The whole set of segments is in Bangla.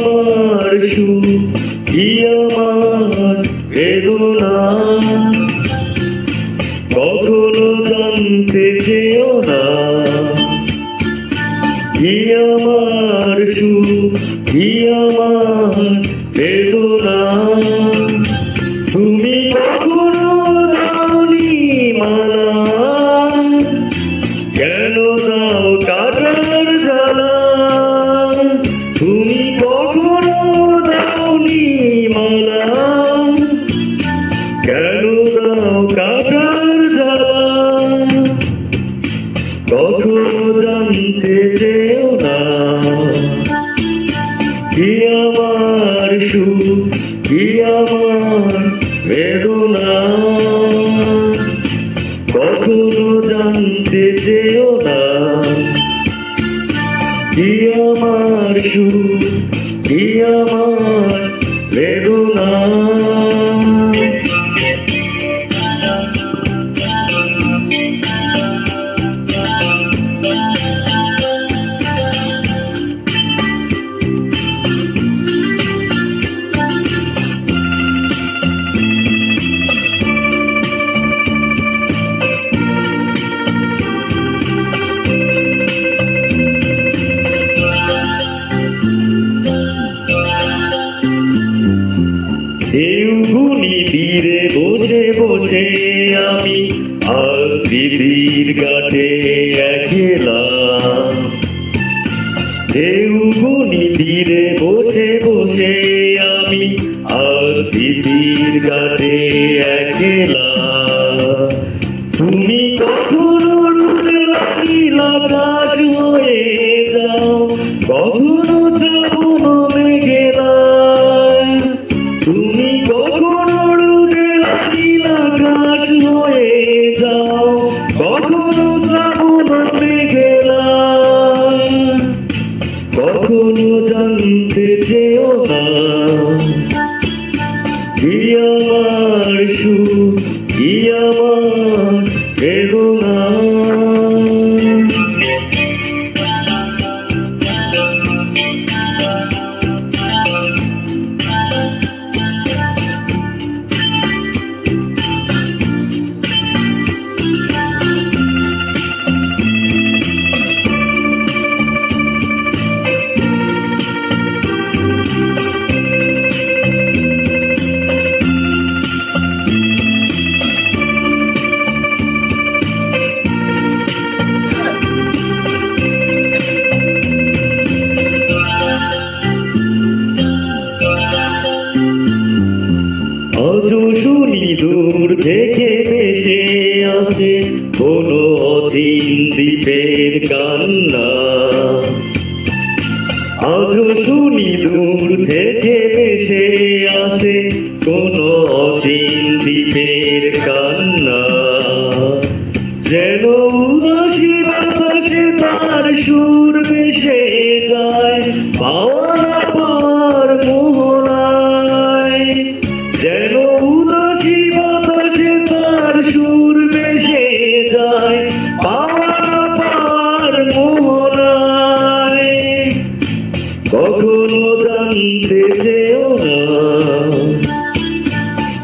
আমার সুখ কি আমার বেদনা কখনো জানতে চেও না কি আমার সুখ কি আমার বেদনা তুমি কখনো দাওনি মালা কেন দাও কাটার জ্বালা তুমি কখনো দাওনি মালা কেন দাও কাটার জ্বালা কখনো জানতে চেও না কি আমার সুখ কি আমার বেদনা কখনো জানতে চেও না কি আমার সুখ কি আমার বেদনা দেউগুনি তীরে বসে বসে আমি আবৃত্তির ঘাটে একলা দেউগুনি তীরে বসে বসে আমি আবৃত্তির ঘাটে একলা তুমি কখনো রুটে লাগিলা আকাশ হয়ে যাও কখনো শ্রাবণ মেঘেলা তুমি কখনো রুটে লাগিলা আকাশ হয়ে যাও কখনো শ্রাবণ মেঘেলা কখনো জানতে চেও না কি আমার সুখ কি আমার বেদনা আজও শুনি দূর থেকে ভেসে আসে কোনো অচিন দ্বীপের কান্না আজও শুনি দূর থেকে ভেসে আসে কোনো অচিন দ্বীপের কান্না যেন উদাসী বাতাসে তার সুর ভেসে যায় পাওয়া পাওয়ার মোহনায় যেন উদাসী বাতাসে তার সুর ভেসে যায় পাওয়ার মোহনায় কখনো জানতে চেও না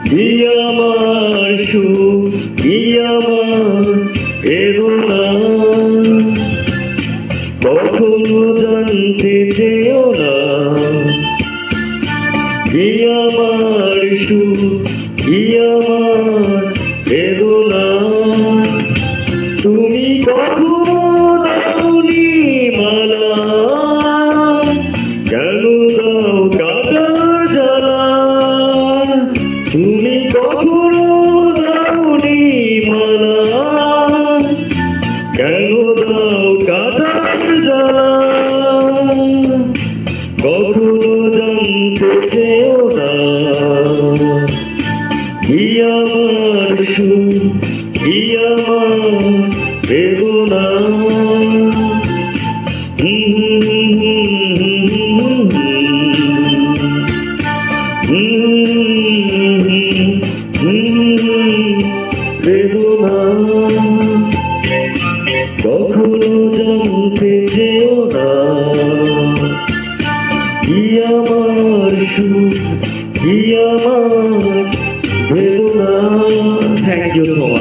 কি আমার সুখ কি আমার বেদনা কখনো জানতে চেও না কি আমার সুখ কি আমার বেদনা তুমি কখনো দাওনি মালা কেন দাও কাটার জ্বালা তুমি কখনো দাওনি মালা কেন দাও কাটার জ্বালা কখনো জানতে চেও না কি আমার সুখ কি আমার বেদনা বেদনা কখনো জানতে চেও না কি আমার কি আমার বেদনা। Thank you so much.